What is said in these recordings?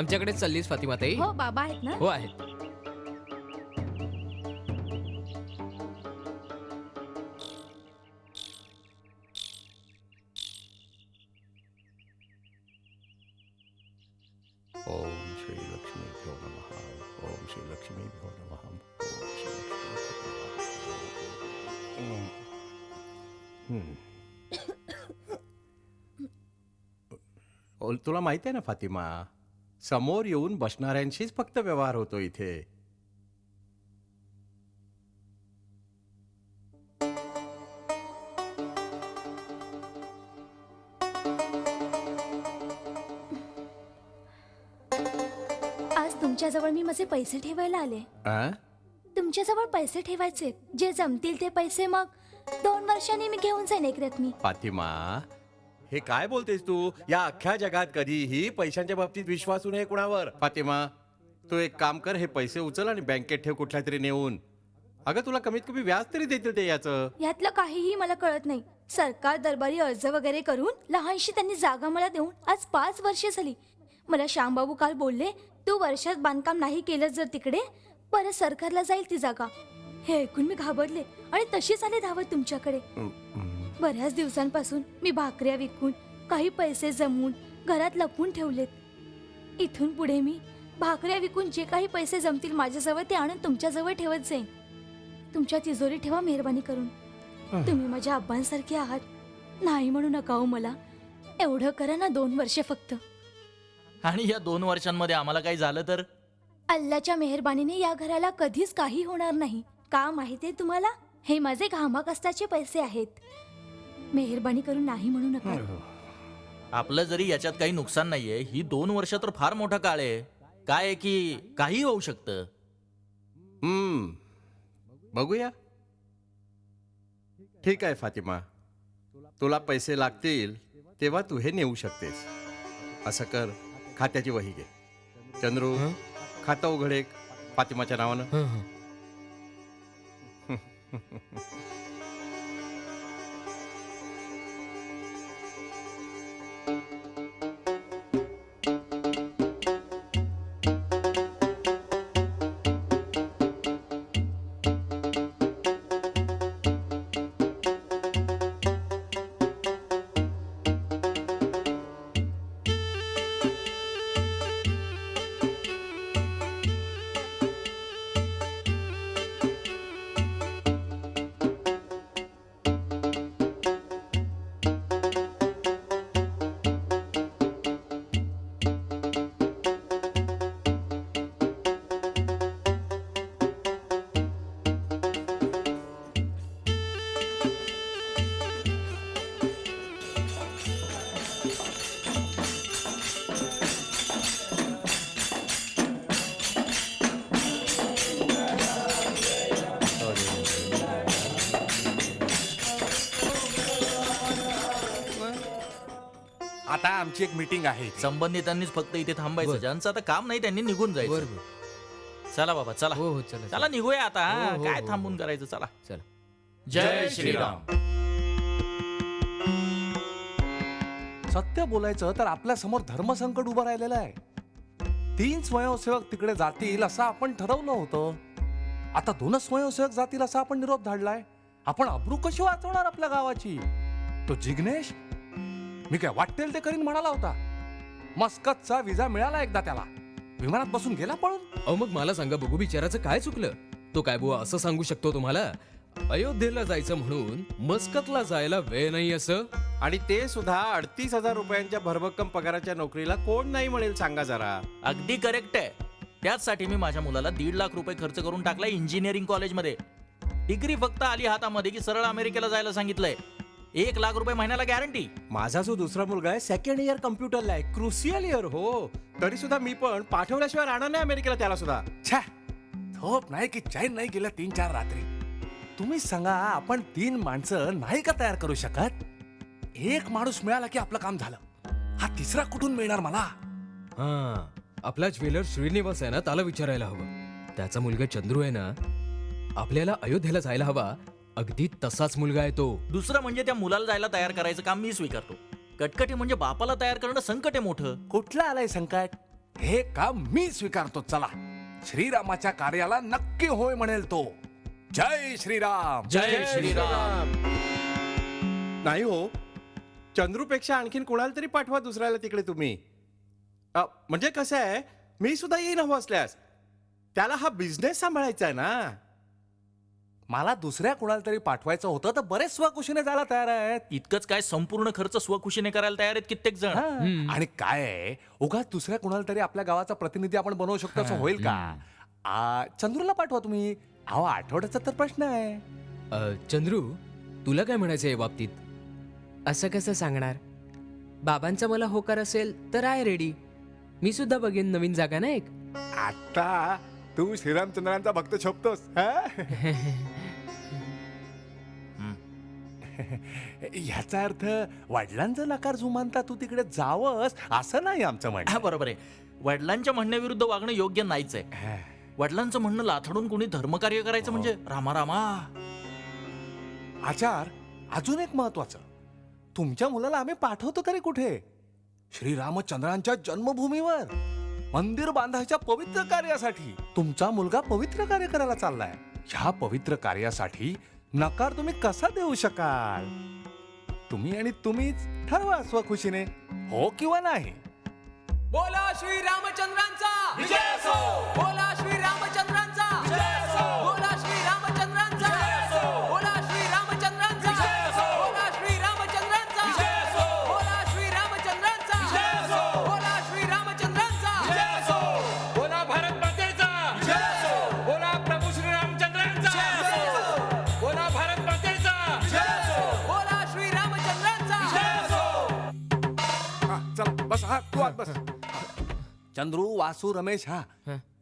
आमच्याकडे चाललीस फातिमाताई? हो बाबा आहेत ना? हो आहेत. ओम श्री लक्ष्मीभ्यो नमः. ओम श्री लक्ष्मीभ्यो नमः. ओम श्री लक्ष्मीभ्यो नमः. तुला माहिती आहे ना फातिमा, समोर येऊन बसणाऱ्यांशीच फक्त व्यवहार होतो इथे. आज तुमच्याजवळ मी माझे पैसे ठेवायला आले. तुमच्याजवळ पैसे ठेवायचे, जे जमतील ते पैसे मग 2 वर्षांनी मी घेऊन जाईन एक रकमी. फातिमा, हे काय बोलतेस तू? या अख्ख्या जगात कधीही पैशांच्या बाबतीत विश्वासू नये कुणावर. फातिमा, तू एक काम कर, हे पैसे उचल आणि बँकेत ठेव कुठल्या तरी नेऊन. अगं तुला कमीत कमी व्याज तरी देतील ते याचं. यातलं काहीही मला कळत नाही. सरकार दरबारी अर्ज वगैरे करून लहानशी त्यांनी जागा मला देऊन आज 5 वर्षे झाली. मला श्यामबाबू काल बोलले, तू वर्षात बांधकाम नाही केलं जर तिकडे परत सरकारला जाईल ती जागा. हे ऐकून मी घाबरले आणि तशीच आले धावत तुमच्याकडे. बऱ्याच दिवसांपासून मी भाकऱ्या विकून काही पैसे जमवून घरात लपवून ठेवलेत. इथून पुढे मी भाकऱ्या विकून जे काही पैसे जमतील माझ्याजवळ ते आणून तुमच्याजवळ ठेवत जाईन. तुमच्या तिजोरी ठेवा मेहरबानी करून. तुम्ही माझ्या आब्बांसारखे आहात. नाही म्हणू नका हो मला. एवढं करा ना 2 वर्षे फक्त. आणि या 2 वर्षांमध्ये आम्हाला काही झालं तर? अल्लाच्या मेहरबानीने या घराला कधीच काही होणार नाही. का माहितीये तुम्हाला, हे माझे घामाकष्टाचे पैसे आहेत. मेहरबानी करून नाही म्हणू नका. आपलं जरी याच्यात काही नुकसान नाहीये, ही 2 वर्ष तर फार मोठा काळ आहे. काय आहे की काही होऊ शकतं. बघूया. ठीक आहे फातिमा, तुला पैसे लागतील तेव्हा तू हे नेऊ शकतेस. असं कर, खात्याची वही घे. चंद्रू, खातं उघड एक फातिमाच्या नावानं. आता आमची एक मीटिंग आहे. संबंधितांनीच फक्त इथे थांबायचं. बरं. ज्यांचं आता काम नाही त्यांनी निघून जायचं. बरोबर. चला बाबा चला. हो हो चला चला निघूया आता. हो, हो, काय हो, थांबून हो. करायचं. चला. चला. जय श्रीराम. सत्य बोलायचं तर आपल्या समोर धर्मसंकट उभं राहिलेलं आहे. 3 स्वयंसेवक तिकडे जातील असं आपण ठरवलं होतं. आता 2च स्वयंसेवक जातील असा आपण निरोप धाडलाय. आपण अब्रू कशी वाचवणार आपल्या गावाची? तो जिग्नेश, मी काय वाटेल ते करीन म्हणाला होता. मस्कतचा विजा मिळाला एकदा त्याला, विमानात बसून गेला पळून. अहो मग मला सांगा बघू, बिचाराचं काय चुकलं? तो काय बुवा असं सांगू शकतो तुम्हाला, अयोध्येला जायचं म्हणून मस्कतला जायला वेळ नाही असं? आणि ते सुद्धा 38,000 रुपयांच्या भरभक्कम पगाराच्या नोकरीला कोण नाही म्हणेल सांगा जरा. अगदी करेक्ट आहे. त्याचसाठी मी माझ्या मुलाला 1.5 लाख रुपये खर्च करून टाकलाय इंजिनिअरिंग कॉलेजमध्ये. डिग्री फक्त आली हातामध्ये की सरळ अमेरिकेला जायला सांगितलंय. 1 लाख रुपये महिन्याला गॅरंटी. माझा जो दुसरा मुलगा आहे 2nd इयर कम्प्युटरला आहे, क्रुशियल इयर. हो, तरी सुद्धा मी पण पाठवल्याशिवाय राहणार नाही अमेरिकेला त्याला सुद्धा. छा, झोप नाही की चैन नाही गेल्या 3-4 रात्री. तुम्ही सांगा, आपण 3 माणसं नाही का तयार करू शकत? एक माणूस मिळाला की आपलं काम झालं. हा तिसरा कुठून मिळणार मला? हा, आपला ज्वेलर श्रीनिवास आहे ना, त्याला विचारायला हवं. त्याचा मुलगा चंद्रू आहे ना, आपल्याला अयोध्येला जायला हवा. अगदी तसाच मुलगा आहे तो. दुसरं म्हणजे त्या मुलाला जायला तयार करायचं काम मी स्वीकारतो. कटकटी म्हणजे बापाला तयार करणं संकट आहे मोठं. कुठलं आलंय संकट? हे काम मी स्वीकारतो. चला, श्रीरामाच्या कार्याला नक्की होय म्हणेल तो. जय श्रीराम. जय श्रीराम. नाही हो, चंद्रूपेक्षा आणखीन कोणाला तरी पाठवा दुसऱ्याला तिकडे तुम्ही. म्हणजे कसं आहे, मी सुद्धा येईन हवं असल्यास. त्याला हा बिझनेस सांभाळायचा आहे ना. मला दुसऱ्या कोणाला तरी पाठवायचं होतं तर बरेच स्वखुशीने जायला तयार आहेत. इतकंच काय, संपूर्ण खर्च स्वखुशीने करायला तयार आहेत कित्येक जण. आणि काय आहे, उगाच दुसऱ्या कोणाला तरी आपल्या गावाचा प्रतिनिधी आपण बनवू शकतो असं होईल का? चंद्रूला पाठवा तुम्ही. अहो, आठवड्याचा तर प्रश्न आहे. चंद्रू, तुला काय म्हणायचं या बाबतीत? असं कसं सांगणार? बाबांचा मला होकार असेल तर आहे रेडी. मी सुद्धा बघेन नवीन जागा ना एक. आता तू श्रीरामचंद्रांचा भक्त छपतोस. ह्याचा अर्थ वडिलांचा नकार जुमानता तू तिकडे जावंस असं नाही आमचं म्हणणं. हा, बरोबर आहे. वडिलांच्या म्हणण्याविरुद्ध वागणं योग्य नाहीच आहे. वडिलांचं म्हणणं लाथडून कोणी धर्मकार्य करायचं म्हणजे रामा रामा. आचार, अजून एक महत्वाचं, तुमच्या मुलाला आम्ही पाठवतो तरी कुठे? श्रीरामचंद्रांच्या जन्मभूमीवर मंदिर बांधायच्या पवित्र कार्यासाठी. तुमचा मुलगा पवित्र कार्य करायला चाललाय. ह्या पवित्र कार्यासाठी नकार तुम्ही कसा देऊ शकाल? तुम्ही आणि तुम्हीच ठरवा स्वखुशीने, हो किंवा नाही. बोला श्री रामचंद्रांचा विजय असो. बोला श्री रामचंद्रांचा विजय असो. बोला श्री रामचंद्रांचा विजय असो. बोला श्री रामचंद्रांचा विजय असो. बोला श्री रामचंद्रांचा विजय असो. बोला श्री रामचंद्रांचा विजय असो. बोला श्री रामचंद्रांचा चंद्रू, वासू, रमेश हा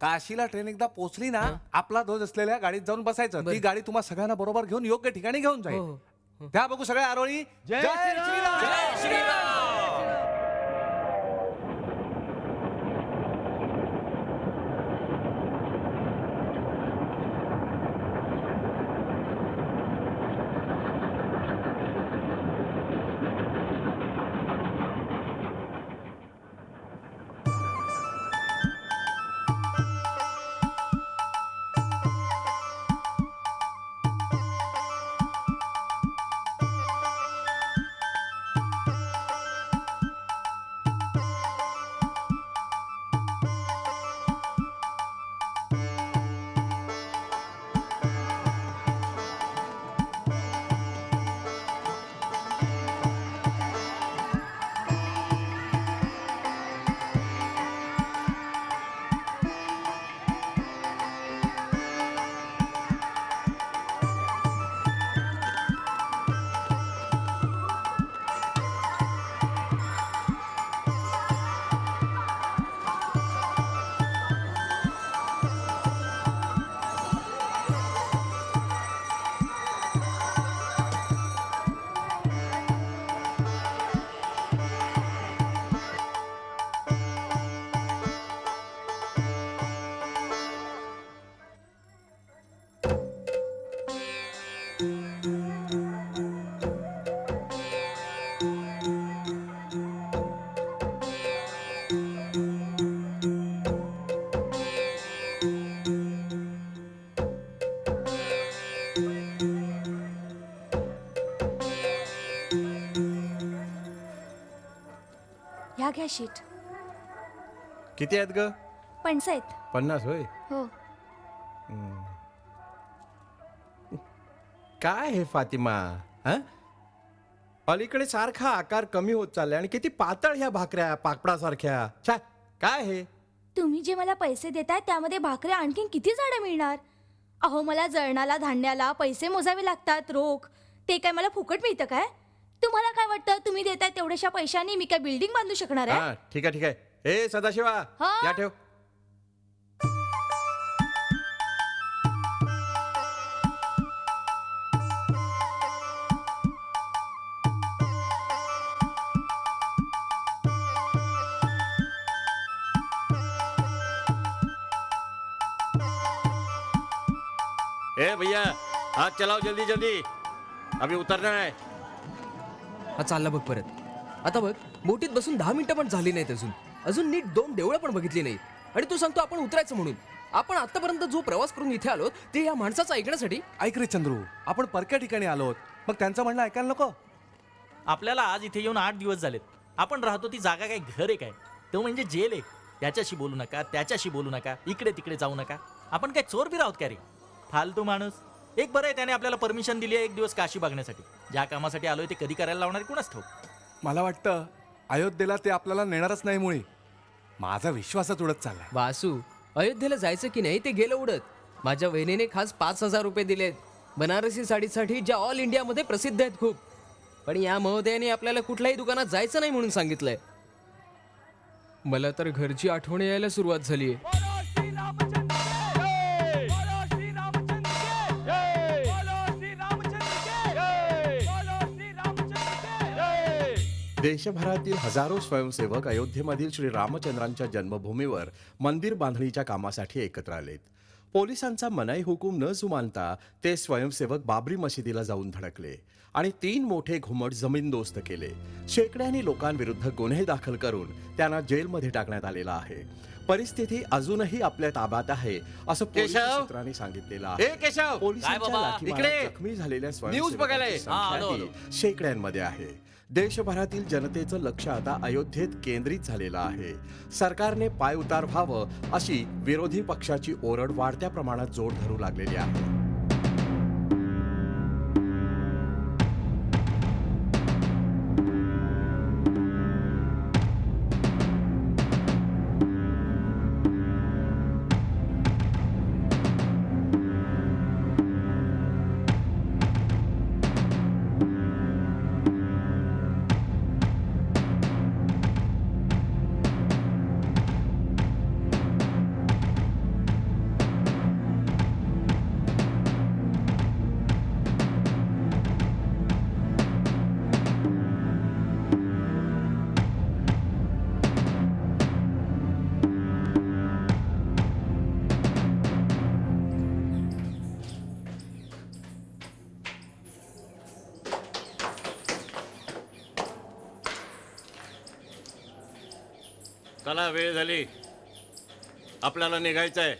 काशीला ट्रेन एकदा पोहोचली ना आपला ध्वज असलेल्या गाडीत जाऊन बसायचं. ती गाडी तुम्हा सगळ्यांना बरोबर घेऊन योग्य ठिकाणी घेऊन जाईल. त्या बघू सगळे आरोळी. जय श्रीराम. ह्या घ्या शीट. किती आहेत ग? 50 आहेत. 50 होय. हो. काय हे फातिमा, हं? अलीकडे सारखा आकार कमी होत चाललाय आणि किती पातळ ह्या भाकऱ्या पापडासारख्या. छा, काय हे? तुम्ही जे मला पैसे देताय त्यामध्ये भाकऱ्या आणखीन किती झाडं मिळणार? अहो, मला जळणाला धान्याला पैसे मोजावे लागतात रोख. ते काय मला फुकट मिळतं काय? तुम्हाला काय वाटतं तुम्ही देताय तेवढ्याशा पैशांनी मी काय बिल्डिंग बांधू शकणार आहे? हा, ठीक आहे ठीक आहे. ए सदाशिवा, हा? या ठेव. ए भैया, हाथ चलाओ जल्दी जल्दी, अभी उतरना है. हा चालला बघ परत. आता बघ, बोटीत बसून 10 मिनिटं पण झाली नाहीत अजून. अजून नीट 2 देवळं पण बघितली नाही. आणि तू सांगतो आपण उतरायचं म्हणून. आपण आतापर्यंत जो प्रवास करून इथे आलो ते या माणसाचं ऐकण्यासाठी. ऐक रे चंद्रू, आपण परक्या ठिकाणी आलोत, मग त्यांचं म्हणणं ऐकायला नको? आपल्याला आज इथे येऊन 8 दिवस झालेत. आपण राहतो ती जागा काय घर आहे काय? तो म्हणजे जेल आहे. त्याच्याशी बोलू नका, त्याच्याशी बोलू नका, इकडे तिकडे जाऊ नका. आपण काय चोर बी राहत का रे? फालतू माणूस. एक बरं आहे त्याने आपल्याला परमिशन दिली आहे 1 दिवस काशी बघण्यासाठी. ज्या कामासाठी आलोय ते कधी करायला लावणार कुणाच ठाऊक. मला वाटतं अयोध्येला ते आपल्याला नेणारच नाही मुळी. माझा विश्वासच उडत चाललाय. वासू, अयोध्येला जायचं की नाही ते गेलं उडत. माझ्या वहिनीने खास 5,000 रुपये दिलेत बनारसी साडीसाठी, ज्या ऑल इंडियामध्ये प्रसिद्ध आहेत खूप. पण या महोदयाने आपल्याला कुठल्याही दुकानात जायचं नाही म्हणून सांगितलंय. मला तर घरची आठवण यायला सुरुवात झालीये. देशभरातील हजारो स्वयंसेवक अयोध्येमधील श्री रामचंद्रांच्या जन्मभूमीवर मंदिर बांधणीच्या कामासाठी एकत्र आलेत. पोलिसांचा मनाई हुकूम न जुमानता ते स्वयंसेवक बाबरी मशिदीला जाऊन धडकले आणि 3 मोठे घुमट जमीनदोस्त केले. शेकड्यांनी लोकांविरुद्ध गुन्हे दाखल करून त्यांना जेलमध्ये टाकण्यात आलेला आहे. परिस्थिती अजूनही आपल्या ताब्यात आहे असं पोलीस केशव! सूत्रांनी सांगितलेलं आहे. ए केशव, पोलिसांच्या काय बाबा? लाठीमारात इकडे! जखमी झालेल्या न्यूज बघायला ये. स्वयंसेवकांची हा, आलो, संख्याही शेकड्यांमध्ये आहे. देशभरातील जनतेचं लक्ष आता अयोध्येत केंद्रित झालेलं आहे. सरकारने पायउतार व्हावं अशी विरोधी पक्षाची ओरड वाढत्या प्रमाणात जोर धरू लागलेली आहे. चला वेळ झाली, आपल्याला निघायचंय.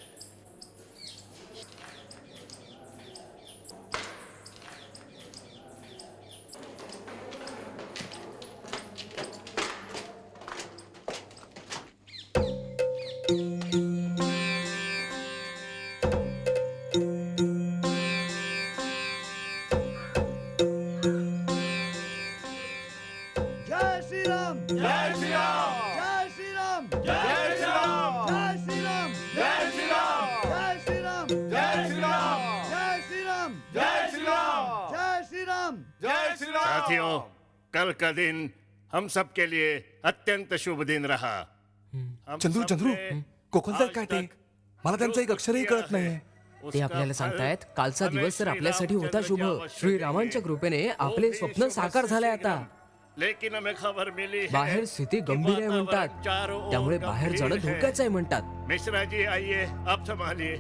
जय श्री राम जय श्री राम जय श्री राम जय श्री राम जय श्री राम जय श्री राम जय श्री राम जय श्री राम जय श्री राम जय श्री राम जय श्री राम जय श्री राम. साथियों, कल का दिन हम सब के लिए अत्यंत शुभ दिन रहा. हम चंद्रू सब चंद्रू ने कोकणताई आज काय ते तक मला त्यांचं एक जो अक्षरही कुछ कळत किया नाहीये. है, ते उसका आपल्याला फल सांगतायत कालचा हमें दिवस तर श्री आपल्यासाठी होता रामचंद्र शुभ. जी अवश्य श्री देंगे. रामांच्या कृपेने वो आपले भी स्वप्न शुभ साकार से झाले शीघ्रम. आता. लेकिन हमें खबर मिली है बाहेर स्थिती कि गंभीर आहे वातावरण म्हणतात, चारों ओर त्यामुळे बाहेर गंभीर जाणं है. धोक्याचं आहे म्हणतात. मिश्रा जी आइए, आप संभालिए.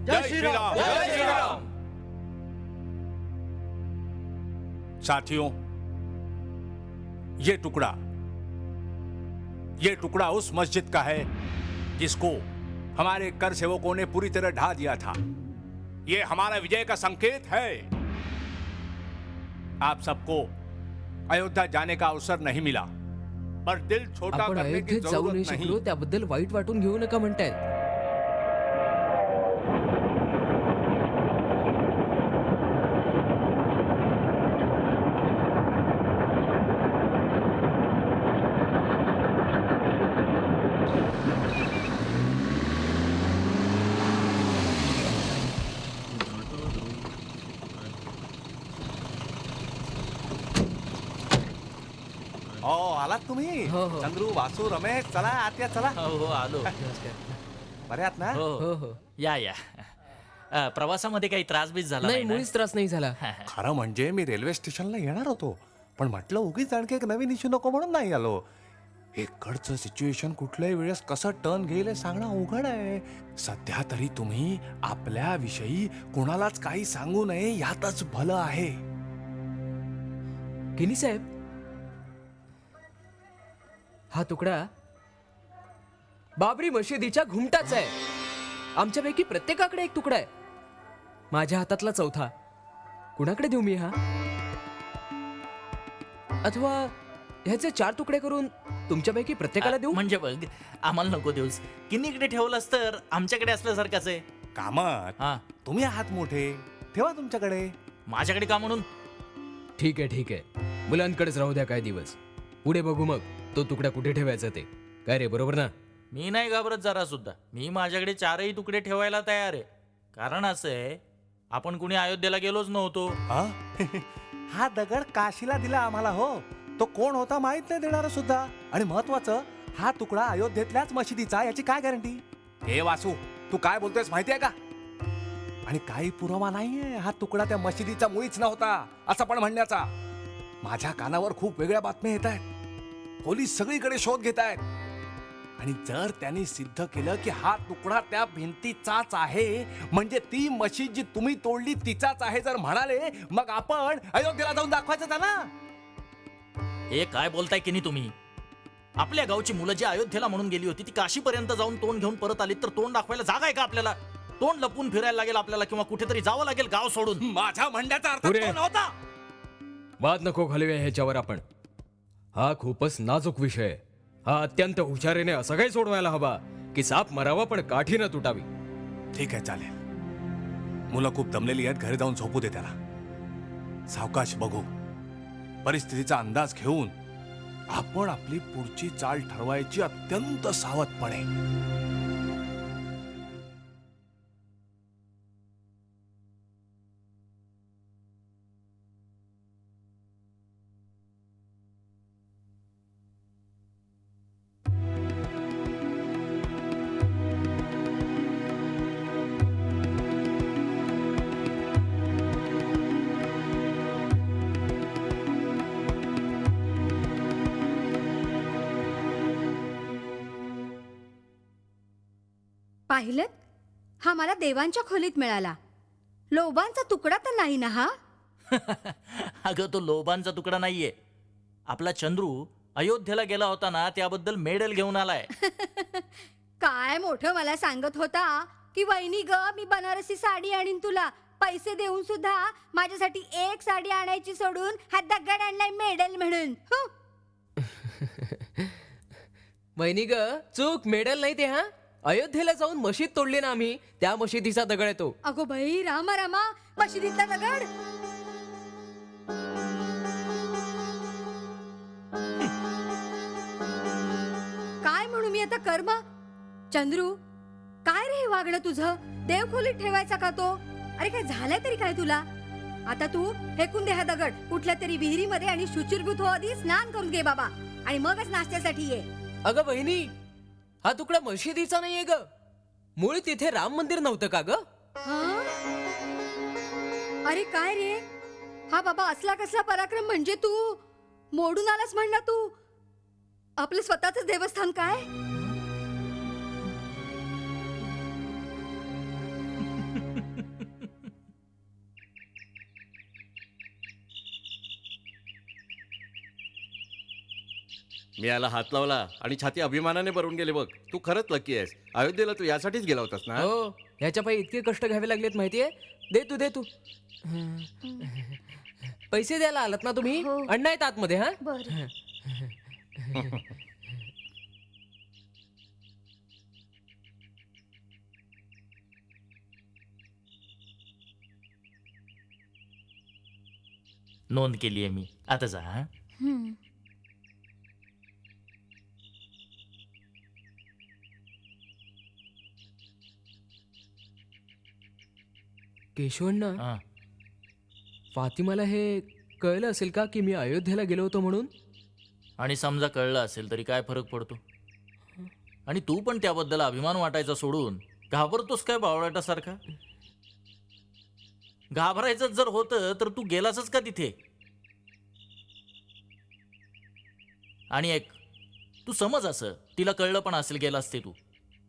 जय श्री राम जय श्री राम. साथियों, ये टुकड़ा उस मस्जिद का है जिसको हमारे कर सेवकों ने पूरी तरह ढा दिया था. ये हमारा विजय का संकेत है. आप सबको अयोध्या जाने का अवसर नहीं मिला, पर दिल छोटा आपण करने की अयोध्येत जाऊ नाही जरूरत शकलो नहीं. त्याबद्दल वाईट वाटून घेऊ नका म्हणतायत. हो, आलात तुम्ही. हो, हो. चंद्रू, वासू, रमेश, चला आत या, चला. हो आलो. बरे आहात ना? हो हो हो या प्रवासामध्ये काही त्रास बीस झाला नाही नाही ना? मुळीच त्रास नाही झाला. खरं म्हणजे मी रेल्वे स्टेशनला येणार होतो, पण म्हटलं उगीच आणखी एक नवीन इश्यू नको म्हणून नाही आलो. इकडचं सिच्युएशन कुठल्याही वेळेस कसं टर्न घेईल हे सांगणं अवघड आहे. सध्या तरी तुम्ही आपल्या विषयी कोणालाच काही सांगू नये यातच भलं आहे. किनी साहेब, हा तुकडा बाबरी मशिदीच्या घुमटाचा आहे. आमच्यापैकी प्रत्येकाकडे एक तुकडा आहे. माझ्या हातातला चौथा कुणाकडे देऊ मी हा? अथवा ह्याचे 4 तुकडे करून तुमच्यापैकी प्रत्येकाला देऊ? म्हणजे बघ, आम्हाला नको देऊस. किन्नीकडे ठेवलंस तर आमच्याकडे असल्यासारखंच आहे. कामत हा, तुम्ही आहात मोठे, ठेवा तुमच्याकडे. माझ्याकडे का म्हणून? ठीक आहे. मुलांकडेच राहू द्या काय दिवस. पुढे बघू मग तो तुकडा कुठे ठेवायचा ते. काय रे, बरोबर ना? मी नाही घाबरत जरा सुद्धा. मी माझ्याकडे 4ही तुकडे ठेवायला तयार आहे. कारण असं आहे, आपण कुणी अयोध्येला गेलोच नव्हतो. हा? हा दगड काशीला दिला आम्हाला. हो, तो कोण होता माहित नाही देणार सुद्धा. आणि महत्वाचं, हा तुकडा अयोध्येतल्याच मशिदीचा, याची काय गॅरंटी? हे वासू, तू काय बोलतोयस माहितीये का? आणि काही पुरावा नाहीये हा तुकडा त्या मशिदीचा मुळीच नव्हता असं पण म्हणण्याचा. माझ्या कानावर खूप वेगळ्या बातम्या येत आहेत. पोलीस सगळीकडे शोध घेत आहेत. आणि जर त्यांनी सिद्ध केलं की हा तुकडा त्या भिंतीचाच आहे, म्हणजे ती मशीद जी तुम्ही तोडली तिचाच आहे जर म्हणाले, मग आपण अयोध्येला जाऊन दाखवायचं त्यांना. हे काय बोलताय की नाही तुम्ही? आपल्या गावची मुलं जी अयोध्येला म्हणून गेली होती ती काशीपर्यंत जाऊन तोंड घेऊन परत आली, तर तोंड दाखवायला जागा आहे का आपल्याला? तोंड लपून फिरायला लागेल आपल्याला, किंवा कुठेतरी जावं लागेल गाव सोडून. माझ्या म्हणण्याचा अर्थ पुरे. तो नव्हता. वाद नको घालूया ह्याच्यावर आपण. हा खूपच नाजूक विषय आहे. हा अत्यंत हुशारीने असं काही सोडवायला हवा की साप मरावा पण काठी न तुटावी. ठीक आहे, चालेल. मुलं खूप दमलेली आहेत, घरी जाऊन झोपू दे त्याला. सावकाश बघू. परिस्थितीचा अंदाज घेऊन आपण आपली पुढची चाल ठरवायची अत्यंत सावधपणे. पाहिलं, हा मला देवांच्या खोलीत मिळाला. लोबांचा तुकडा तर नाही ना हा? अगं, तो लोबांचा तुकडा नाहीये. आपला चंद्रू अयोध्येला गेला होता ना, त्याबद्दल मेडल घेऊन आलाय. काय मोठं मला सांगत होता की वहिनी ग मी बनारसी साडी आणीन तुला. पैसे देऊन सुद्धा माझ्यासाठी एक साडी आणायची सोडून हा दगड आणलाय मेडल म्हणून. वहिनी ग, चूक मेडल नाही ते. हा, अयोध्येला जाऊन मशीद तोडली ना आम्ही, त्या मशिदीचा दगड आहे तो. अगो बाई, रामा रामा, मशिदीतला दगड. काय म्हणू मी आता कर्म. चंद्रू, काय रे हे वागणं तुझं. देव खोलीत ठेवायचा का तो. अरे काय झालंय तरी काय तुला. आता तू फेकून दे हा दगड कुठल्या तरी विहिरीमध्ये आणि शुचिर्भूत हो आधी स्नान करून घे बाबा, आणि मगच नाश्त्यासाठी ये. अगं बहिणी, हा तुकडा मशिदीचा नाहीये ग. मूळ तिथे राम मंदिर नव्हतं का ग. हं? अरे काय रे हा बाबा, असला कसला पराक्रम. म्हणजे तू मोडून आलास म्हण ना तू. आपलं स्वतःच देवस्थान काय. मी याला हात लावला आणि छाती अभिमानाने भरून गेले बघ. तू खरंच लकी आहेस. अयोध्येला तू यासाठीच गेला होतास ना. हो, ह्याच्या पायी इतके कष्ट घ्यावे लागलेत माहितीये. दे तू. पैसे द्यायला आलात ना तुम्ही. हो. अण्णा आहेत आतमध्ये. हा, बरं. नोंद केली आहे मी. आता जा. हा, हं. केशवण्णा, हा. फातिमाला हे कळलं असेल का की मी अयोध्येला गेलो होतो म्हणून. आणि समजा कळलं असेल तरी काय फरक पडतो. आणि तू पण त्याबद्दल अभिमान वाटायचा सोडून घाबरतोस काय बावळाटासारखा. घाबरायचं जर होतं तर तू गेलासच का तिथे. आणि एक तू समज असं तिला कळलं पण असेल गेलास ते तू.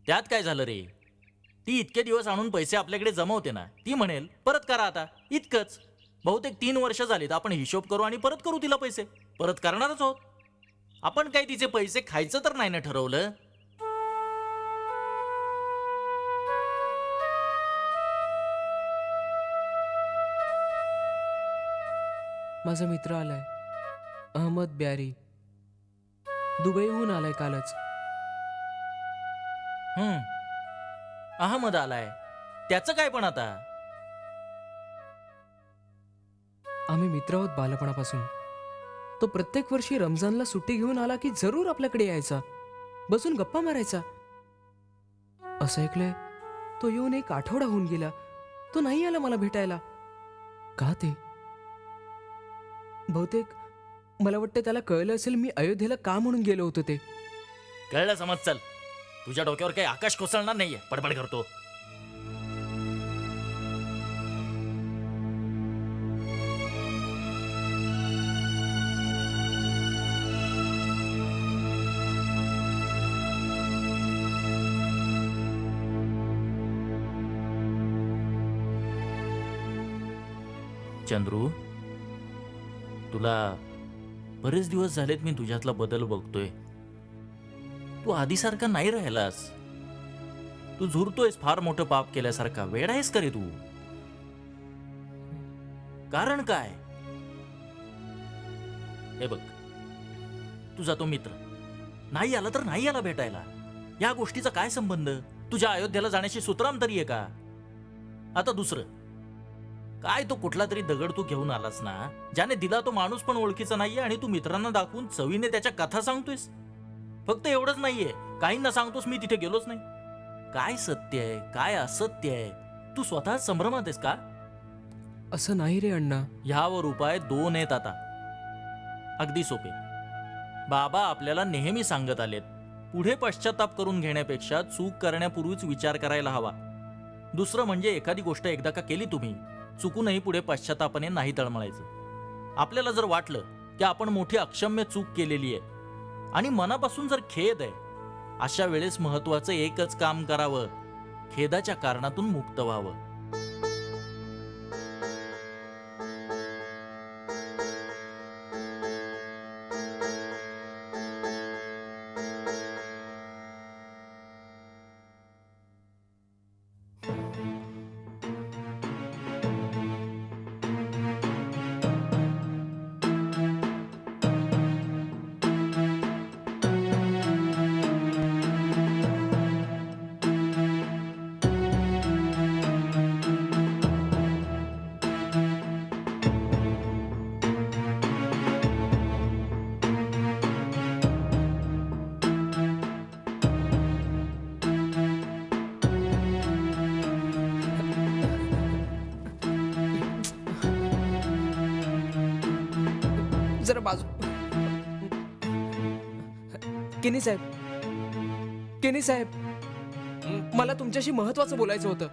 त्यात काय झालं रे. ती इतके दिवस आणून पैसे आपल्याकडे जमवते ना, ती म्हणेल परत करा आता, इतकंच. बहुतेक 3 वर्ष झालीत. आपण हिशोब करू आणि परत करू तिला पैसे. परत करणारच आहोत. आपण काय तिचे पैसे खायचं तर नाही ना ठरवलं. माझा मित्र आलाय, अहमद ब्यारी. दुबईहून आलाय कालच. अहमद आलाय, त्याचं काय पण आता. आम्ही मित्र आहोत बालपणापासून. तो प्रत्येक वर्षी रमजानला सुट्टी घेऊन आला की जरूर आपल्याकडे यायचा, बसून गप्पा मारायचा. असं ऐकलंय तो येऊन 1 आठवडा होऊन गेला. तो नाही आला मला भेटायला. का ते. बहुतेक मला वाटतं त्याला कळलं असेल मी अयोध्येला का म्हणून गेलो होतो ते. कळलं समज. चल, तुझ्या डोक्यावर काही आकाश कोसळणार नाहीये. बडबड करतो. चंद्रू, तुला बरेच दिवस झालेत मी तुझ्यातला बदल बघतोय. तू आधीसारखा नाही राहिलास. तू झुरतोयस फार मोठं पाप केल्यासारखा. वेडा आहेस का रे तू. कारण काय. हे बघ, तुझा तो मित्र नाही आला तर नाही आला भेटायला. या गोष्टीचा काय संबंध. तुझ्या अयोध्येला जाण्याची सुतराम तरी आहे का. आता दुसरं काय, तो कुठला तरी दगड तू घेऊन आलास ना, ज्याने दिला तो माणूस पण ओळखीचा नाहीये, आणि तू मित्रांना दाखवून चवीने त्याच्या कथा सांगतोयस. फक्त एवढंच नाहीये, काहींना सांगतोस मी तिथे गेलोच नाही. काय सत्य आहे काय असत्य आहे. तू स्वतः संभ्रमात आहेस का. असं नाही रे अण्णा. ह्यावर उपाय 2 आहेत आता. अगदी सोपे. बाबा आपल्याला नेहमी सांगत आलेत, पुढे पश्चाताप करून घेण्यापेक्षा चूक करण्यापूर्वीच विचार करायला हवा. दुसरं म्हणजे एखादी गोष्ट एकदा का केली तुम्ही, चुकूनही पुढे पश्चातापाने नाही तळमळायचं. आपल्याला जर वाटलं की आपण मोठी अक्षम्य चूक केलेली आहे आणि मनापासून जर खेद आहे, अशा वेळेस महत्वाचं एकच काम करावं, खेदाच्या कारणातून मुक्त व्हावं. जरा बाजू. केनी साहेब, केनी साहेब, मला तुमच्याशी महत्वाचं बोलायचं होतं.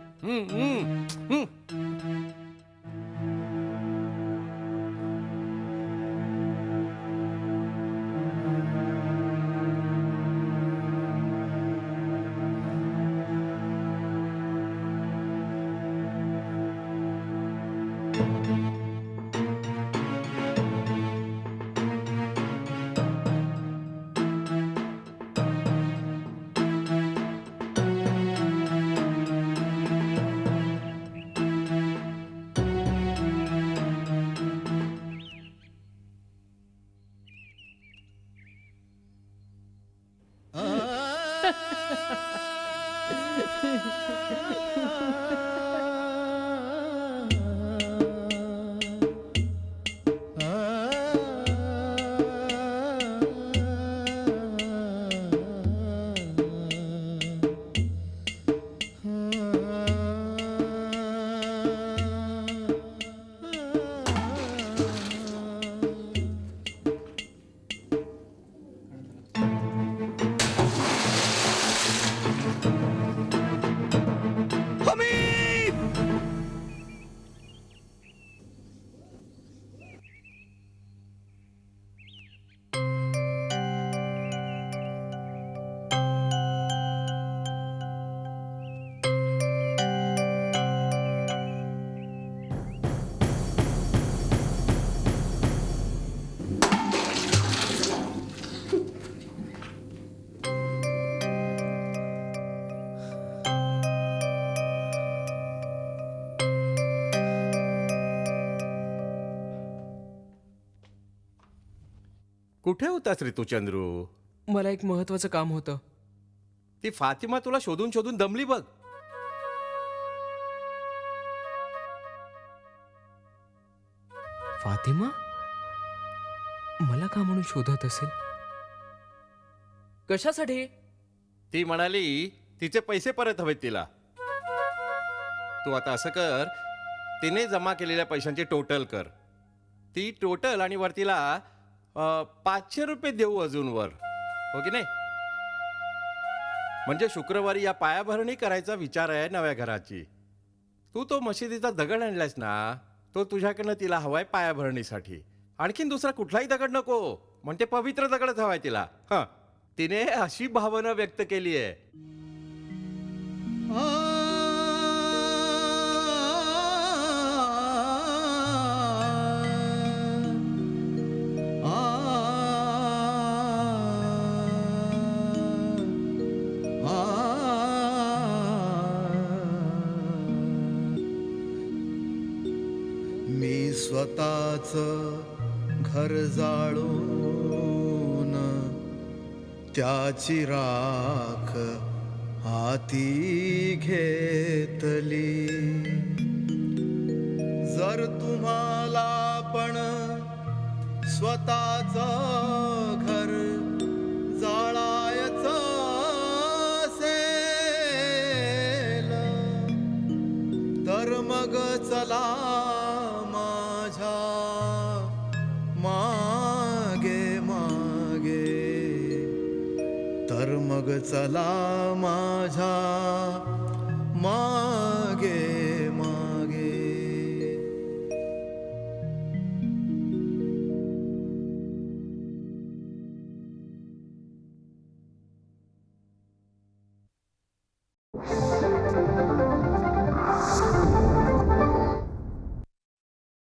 कुठे होतास रे तू चंद्रू? मला एक महत्वाचं काम होतं. ती फातिमा तुला शोधून शोधून दमली बघ. फातिमा मला का म्हणून शोधत असेल? कशासाठी? ती म्हणाली तिचे पैसे परत हवेत तिला. तू आता असं कर, तिने जमा केलेल्या पैशांची टोटल कर. ती टोटल आणि वर तिला 500 रुपये देऊ अजून वर, हो की नाही? म्हणजे शुक्रवारी या पायाभरणी करायचा विचार आहे नव्या घराची. तू तो मशिदीचा दगड आणलायस ना, तो तुझ्याकडनं तिला हवाय पायाभरणीसाठी. आणखीन दुसरा कुठलाही दगड नको, म्हणजे पवित्र दगडच हवाय तिला. हं, तिने अशी भावना व्यक्त केली आहे. मी स्वतःच घर जाळून त्याची राख हाती घेतली. जर तुम्हाला पण स्वतःच घर जाळायचं असेल तर मग चला माझ्या मागे मागे. तर मग चला माझ्या मागे मागे.